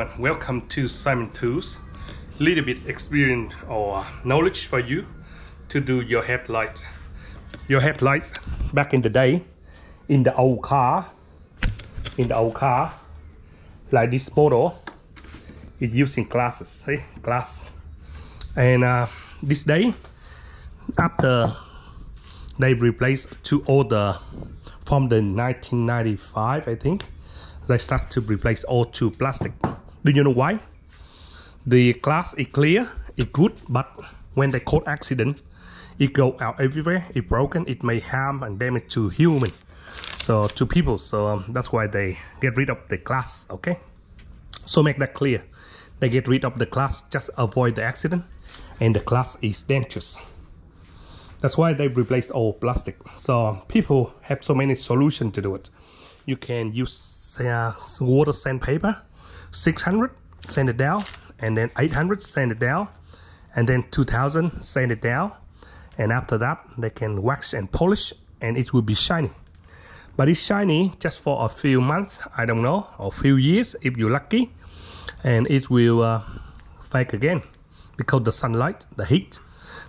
everyone, welcome to Simon Tools. Little bit experience or knowledge for you to do your headlights. Your headlights back in the day, in the old car, like this model, it's using glasses, see, glass. And this day, after they replaced two older from the 1995, I think, they start to replace all to plastic. Do you know why? The glass is clear, it's good, but when they cause accident, it go out everywhere, it's broken, it may harm and damage to human, so to people. So that's why they get rid of the glass. Okay, so make that clear. They get rid of the glass, just avoid the accident, and the glass is dangerous. That's why they replace all plastic. So people have so many solutions to do it. You can use water sandpaper, 600, sand it down, and then 800, sand it down, and then 2000, sand it down, and after that they can wax and polish, and it will be shiny. But it's shiny just for a few months, I don't know, or few years if you're lucky, and it will fade again because the sunlight, the heat,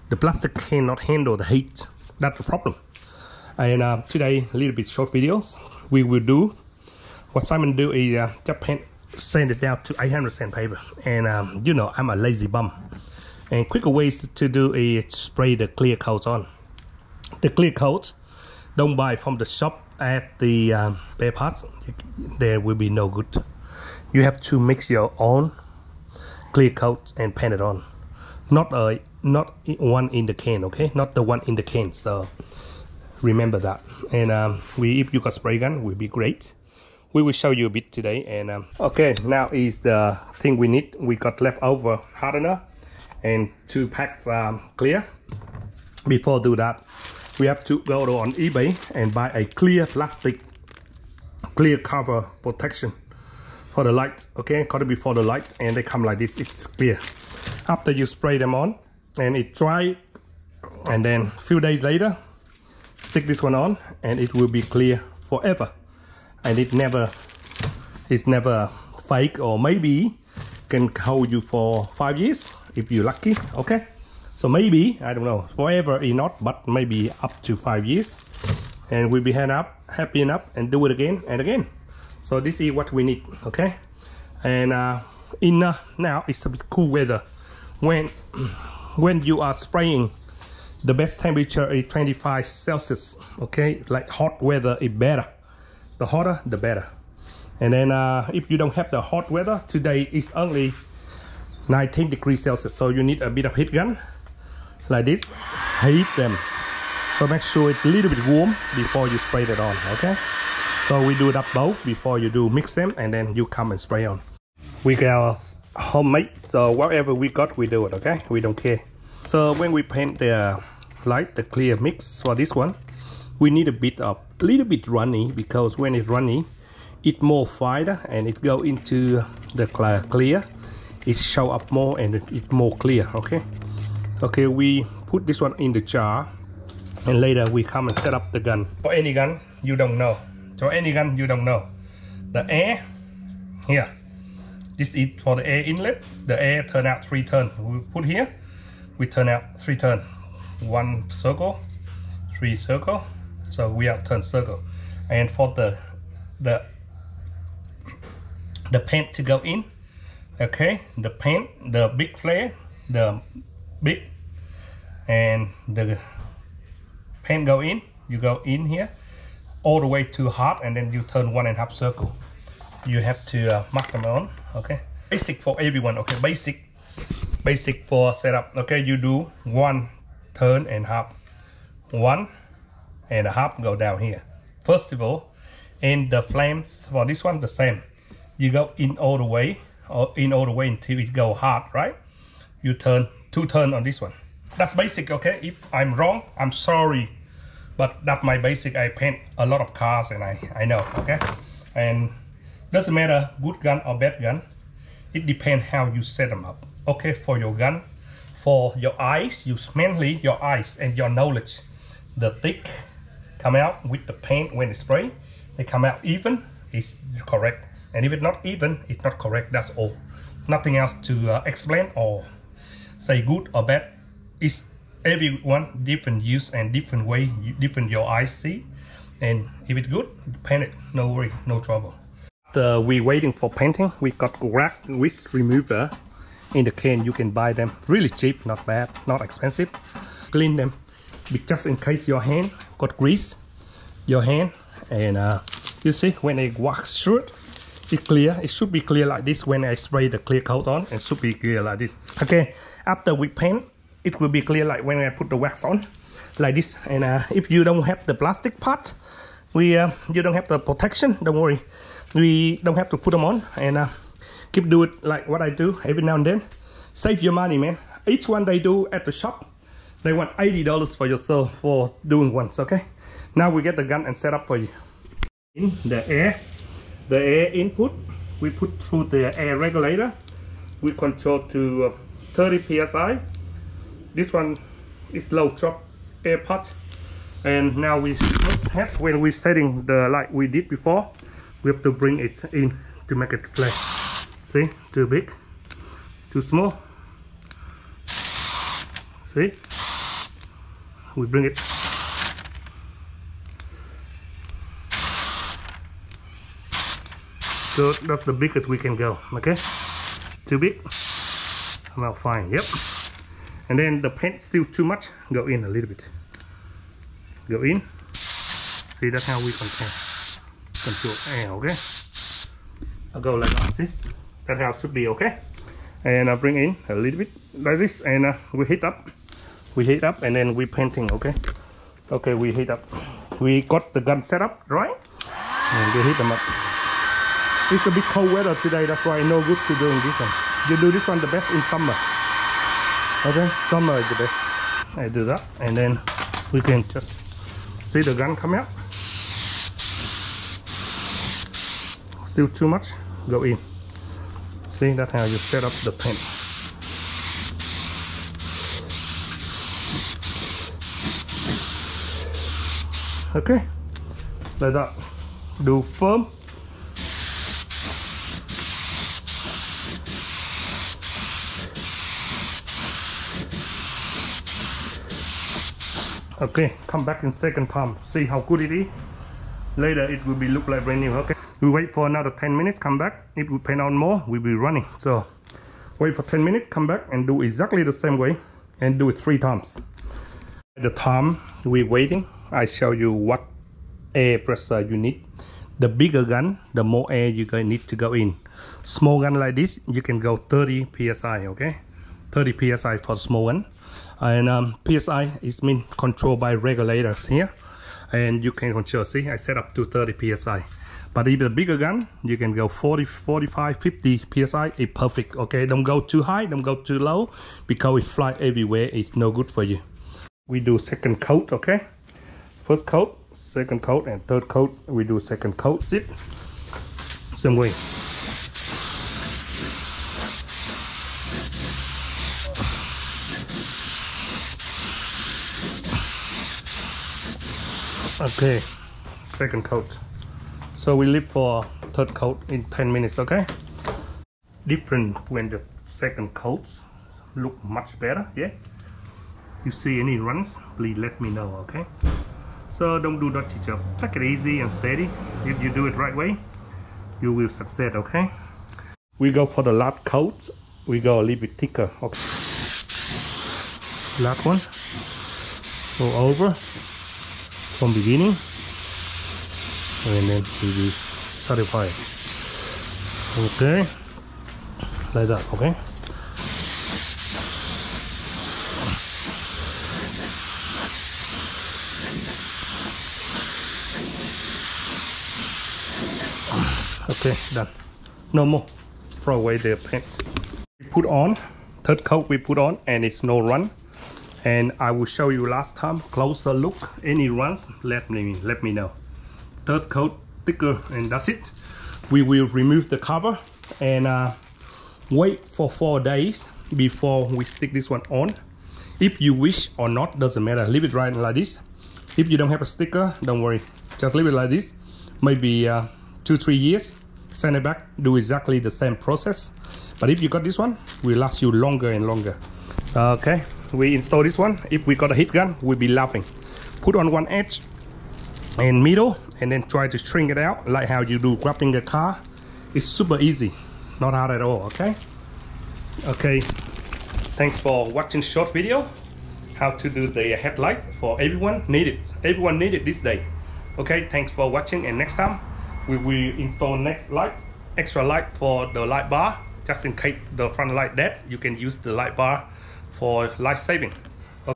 the plastic cannot handle the heat. That's the problem. And today, a little bit short videos. We will do what Simon do is just paint, sand it down to 800 sandpaper. And you know, I'm a lazy bum. And quicker ways to do is spray the clear coat on. The clear coat, don't buy from the shop at the spare parts. There will be no good. You have to mix your own clear coat and paint it on. Not one in the can, okay? Not the one in the can. So remember that. And if you got spray gun, will be great. We will show you a bit today. And okay, now is the thing we need. We got leftover hardener and 2 packs clear. Before do that, we have to go on eBay and buy a clear plastic clear cover protection for the light. Okay, got to be for the light, and they come like this. It's clear. After you spray them on and it dry, and then a few days later, stick this one on, and it will be clear forever. And it's never fake, or maybe can hold you for 5 years if you're lucky. Okay, so maybe, I don't know, forever is not, but maybe up to 5 years, and we'll be happy enough and do it again and again. So this is what we need. Okay, and now it's a bit cool weather. When you are spraying, the best temperature is 25 Celsius. Okay, like hot weather is better. The hotter, the better. And then if you don't have the hot weather, today is only 19 degrees Celsius. So you need a bit of heat gun, like this, heat them. So make sure it's a little bit warm before you spray that on, okay? So we do that both before you do mix them, and then you come and spray on. We got homemade, so whatever we got, we do it, okay? We don't care. So when we paint the light, the clear mix for this one, we need a little bit runny, because when it's runny, it more fighter and it go into the clear. It show up more and it's more clear. Okay. Okay, we put this one in the jar, and later we come and set up the gun. For any gun you don't know. So any gun you don't know. The air here. This is for the air inlet. The air turn out 3 turn. We put here. We turn out 3 turn. 1 circle, 3 circle. So we have turn circle. And for the paint to go in, okay, the paint, the big flare, the big, and the paint go in. You go in here all the way to hard, and then you turn 1.5 circle. You have to mark them on. Okay, basic for everyone. Okay, basic for setup. Okay, you do 1 turn and half, 1.5 go down here first of all, and the flames for this one the same. You go in all the way, or in all the way until it go hard, right? You turn 2 turn on this one. That's basic. Okay, if I'm wrong, I'm sorry, but that's my basic. I paint a lot of cars, and I know. Okay, and doesn't matter good gun or bad gun, it depends how you set them up. Okay, for your gun, for your eyes, mainly your eyes and your knowledge, the thick come out with the paint when it's spray, they come out even, is correct. and if it's not even, it's not correct. That's all. Nothing else to explain or say good or bad. It's everyone different use and different way, different your eyes see. And if it's good, paint it, no worry, no trouble. We waiting for painting. We got crack whisk remover in the can. You can buy them really cheap, not bad, not expensive. Clean them just in case your hand got grease, your hand, and you see when I wax through it, it's clear. It should be clear like this. When I spray the clear coat on, it should be clear like this. Okay, after we paint, it will be clear like when I put the wax on, like this. And if you don't have the plastic part, you don't have the protection, don't worry, we don't have to put them on. And keep do it like what I do every now and then. Save your money, man. Each one they do at the shop, they want $80 for yourself for doing once. Okay, now we get the gun and set up for you. In the air input, we put through the air regulator. We control to 30 psi. This one is low drop air pot. And now we first test when we're setting the light we did before. We have to bring it in to make it clear. See, too big, too small. See, we bring it. So that's the biggest we can go. Okay, too big. Well, fine. Yep. And then the paint still too much. Go in a little bit. Go in. See, that's how we control air. Okay. I'll go like that. See, that's how it should be. Okay. And I bring in a little bit like this, and we heat up. We heat up, and then we painting. Okay. Okay, we heat up. We got the gun set up, right? And we heat them up. It's a bit cold weather today, that's why no good to doing this one. You do this one the best in summer. Okay, summer is the best. I do that, and then we can just see the gun come out. Still too much, go in. See, that's how you set up the paint. Okay, like that. Do firm. Okay, come back in second time. See how good it is. Later it will be look like brand new. Okay, we wait for another 10 minutes. Come back. If we paint on more, we'll be running. So wait for 10 minutes. Come back and do exactly the same way, and do it 3 times. At the time we're waiting, I show you what air pressure you need. The bigger gun, the more air you need to go in. Small gun like this, you can go 30 psi. Okay, 30 psi for small one. And psi is mean controlled by regulators here, and you can control. See, I set up to 30 psi. But if the bigger gun, you can go 40, 45, 50 psi. It's perfect. Okay, don't go too high, don't go too low, because it fly everywhere. It's no good for you. We do second coat. Okay, first coat, second coat, and third coat. We do second coat. Sit same way. Okay, second coat. So we leave for third coat in 10 minutes. Okay, different when the second coats look much better. Yeah, you see any runs, please let me know. Okay, so don't do dirty job. Take it easy and steady. If you do it right way, you will succeed. Okay, we go for the last coat. We go a little bit thicker. Okay, last one, go over from beginning, and then we will certify. Okay, like that. Okay, okay, done. No more. Throw away the paint. We put on third coat. We put on, and it's no run. And I will show you last time closer look. Any runs, let me know. Third coat thicker, and that's it. We will remove the cover and wait for 4 days before we stick this one on. If you wish or not, doesn't matter. Leave it right like this. If you don't have a sticker, don't worry. Just leave it like this. Maybe 2-3 years. send it back, do exactly the same process. But if you got this one, will last you longer and longer. Okay, we install this one. If we got a heat gun, we'll be laughing. Put on one edge and middle, and then try to shrink it out like how you do grabbing a car. It's super easy, not hard at all. Okay, thanks for watching short video how to do the headlight for everyone needed this day. Okay, thanks for watching, and next time we will install next light, extra light for the light bar, just in case the front light dead. You can use the light bar for life saving.